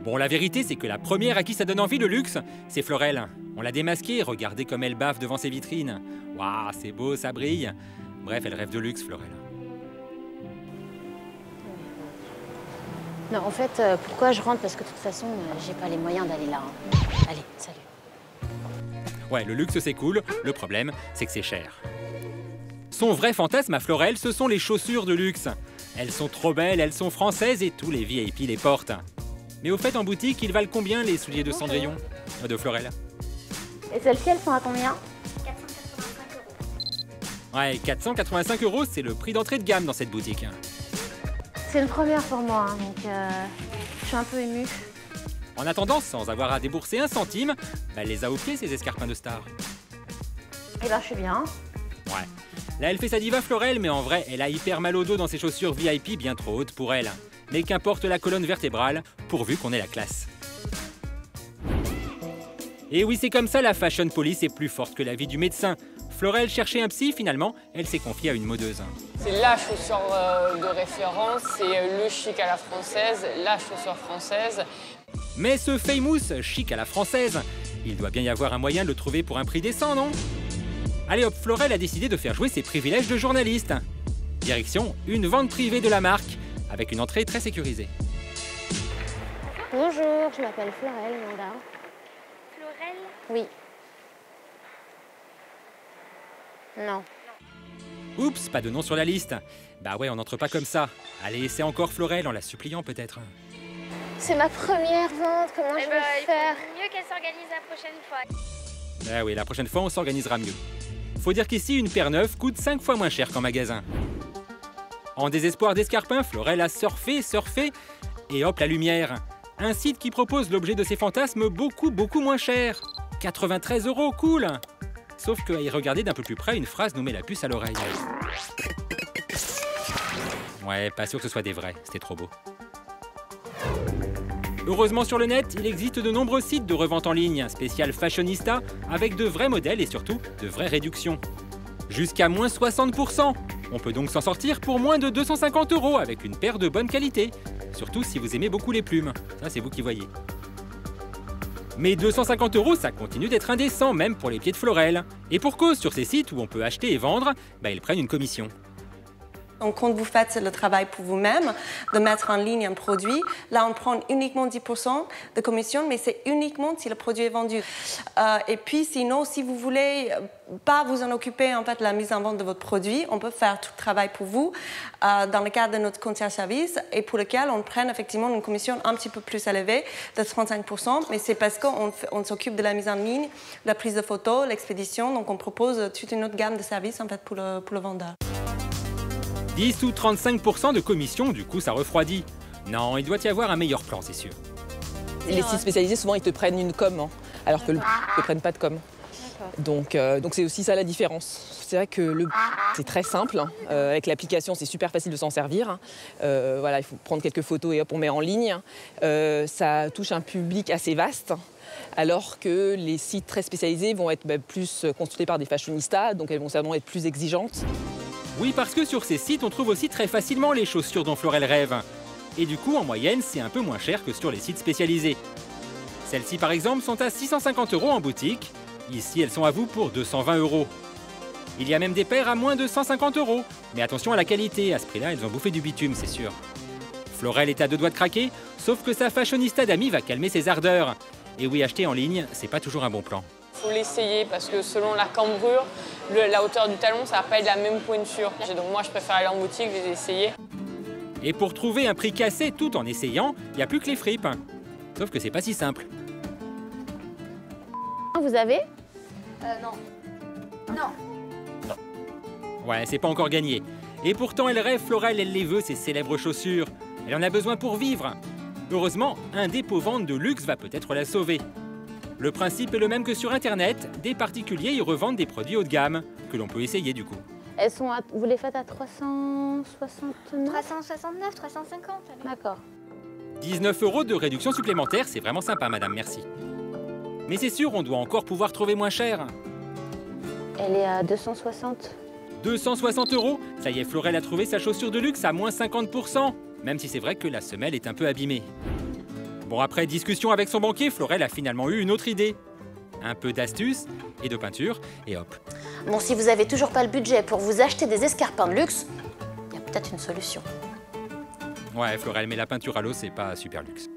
Bon, la vérité, c'est que la première à qui ça donne envie le luxe, c'est Florel. On l'a démasquée, regardez comme elle baffe devant ses vitrines. Waouh, c'est beau, ça brille. Bref, elle rêve de luxe, Florel. Non, en fait, pourquoi je rentre? Parce que de toute façon, j'ai pas les moyens d'aller là. Allez, salut. Ouais, le luxe, c'est cool. Le problème, c'est que c'est cher. Son vrai fantasme à Florel, ce sont les chaussures de luxe. Elles sont trop belles, elles sont françaises et tous les VIP les portent. Mais au fait, en boutique, ils valent combien les souliers de Cendrillon? De Florel? Et celles-ci, elles sont à combien? 485 €. Ouais, 485 €, c'est le prix d'entrée de gamme dans cette boutique. C'est une première pour moi, hein, donc je suis un peu émue. En attendant, sans avoir à débourser un centime, elle les a au pied, ces escarpins de star. Et là, je suis bien. Ouais. Là, elle fait sa diva Florel, mais en vrai, elle a hyper mal au dos dans ses chaussures VIP bien trop hautes pour elle. Mais qu'importe la colonne vertébrale, pourvu qu'on ait la classe. Et oui, c'est comme ça, la fashion police est plus forte que la vie du médecin. Florel cherchait un psy, finalement, elle s'est confiée à une modeuse. C'est la chaussure de référence, c'est le chic à la française, la chaussure française. Mais ce famous chic à la française, il doit bien y avoir un moyen de le trouver pour un prix décent, non? Allez hop, Florel a décidé de faire jouer ses privilèges de journaliste. Direction, une vente privée de la marque, avec une entrée très sécurisée. Bonjour, je m'appelle Florel, Amanda. Florel? Oui. Non. Oups, pas de nom sur la liste. Bah ouais, on n'entre pas comme ça. Allez, c'est encore Florel, en la suppliant peut-être. C'est ma première vente, comment je vais Il faire? faut mieux qu'elle s'organise la prochaine fois. Ah oui, la prochaine fois, on s'organisera mieux. Faut dire qu'ici, une paire neuve coûte 5 fois moins cher qu'en magasin. En désespoir d'escarpin, Florel a surfé, et hop, la lumière. Un site qui propose l'objet de ses fantasmes beaucoup moins cher. 93 €, cool. Sauf qu'à y regarder d'un peu plus près, une phrase nous met la puce à l'oreille. Ouais, pas sûr que ce soit des vrais, c'était trop beau. Heureusement sur le net, il existe de nombreux sites de revente en ligne, spécial fashionista, avec de vrais modèles et surtout de vraies réductions. Jusqu'à moins 60%. On peut donc s'en sortir pour moins de 250 € avec une paire de bonne qualité. Surtout si vous aimez beaucoup les plumes. Ça, c'est vous qui voyez. Mais 250 €, ça continue d'être indécent, même pour les pieds de Florel. Et pour cause, sur ces sites où on peut acheter et vendre, ils prennent une commission. Donc, quand vous faites le travail pour vous-même, de mettre en ligne un produit, là, on prend uniquement 10% de commission, mais c'est uniquement si le produit est vendu. Et puis, sinon, si vous voulez pas vous en occuper, en fait, de la mise en vente de votre produit, on peut faire tout le travail pour vous dans le cadre de notre concierge service et pour lequel on prend effectivement une commission un petit peu plus élevée de 35%, mais c'est parce qu'on s'occupe de la mise en ligne, la prise de photos, l'expédition, donc on propose toute une autre gamme de services, en fait, pour le vendeur. 10 ou 35% de commission, du coup ça refroidit. Non, il doit y avoir un meilleur plan, c'est sûr. Les sites spécialisés, souvent, ils te prennent une com, hein, alors que le ne prennent pas de com. Donc c'est aussi ça la différence. C'est vrai que le c'est très simple. Hein. Avec l'application, c'est super facile de s'en servir. Hein. Voilà, il faut prendre quelques photos et hop, on met en ligne. Ça touche un public assez vaste. Alors que les sites très spécialisés vont être plus consultés par des fashionistas, donc elles vont certainement être plus exigeantes. Oui, parce que sur ces sites, on trouve aussi très facilement les chaussures dont Florel rêve. Et du coup, en moyenne, c'est un peu moins cher que sur les sites spécialisés. Celles-ci, par exemple, sont à 650 € en boutique. Ici, elles sont à vous pour 220 €. Il y a même des paires à moins de 150 €. Mais attention à la qualité, à ce prix-là, elles ont bouffé du bitume, c'est sûr. Florel est à 2 doigts de craquer, sauf que sa fashionista d'amis va calmer ses ardeurs. Et oui, acheter en ligne, c'est pas toujours un bon plan. Il faut l'essayer parce que selon la cambrure, la hauteur du talon, ça va pas être la même pointure. Donc moi, je préfère aller en boutique, les essayer. Et pour trouver un prix cassé tout en essayant, il n'y a plus que les fripes. Sauf que c'est pas si simple. Vous avez? Non. Non. Ouais, c'est pas encore gagné. Et pourtant, elle rêve, Florel, elle les veut, ces célèbres chaussures. Elle en a besoin pour vivre. Heureusement, un dépôt-vente de luxe va peut-être la sauver. Le principe est le même que sur Internet, des particuliers y revendent des produits haut de gamme, que l'on peut essayer du coup. Elles sont vous les faites à 369? 369, 350. D'accord. 19 € de réduction supplémentaire, c'est vraiment sympa, madame, merci. Mais c'est sûr, on doit encore pouvoir trouver moins cher. Elle est à 260. 260 €. Ça y est, Florel a trouvé sa chaussure de luxe à moins 50%. même si c'est vrai que la semelle est un peu abîmée. Bon, après discussion avec son banquier, Florel a finalement eu une autre idée. Un peu d'astuce et de peinture, et hop. Bon, si vous avez toujours pas le budget pour vous acheter des escarpins de luxe, il y a peut-être une solution. Ouais, Florel, mais la peinture à l'eau, c'est pas super luxe.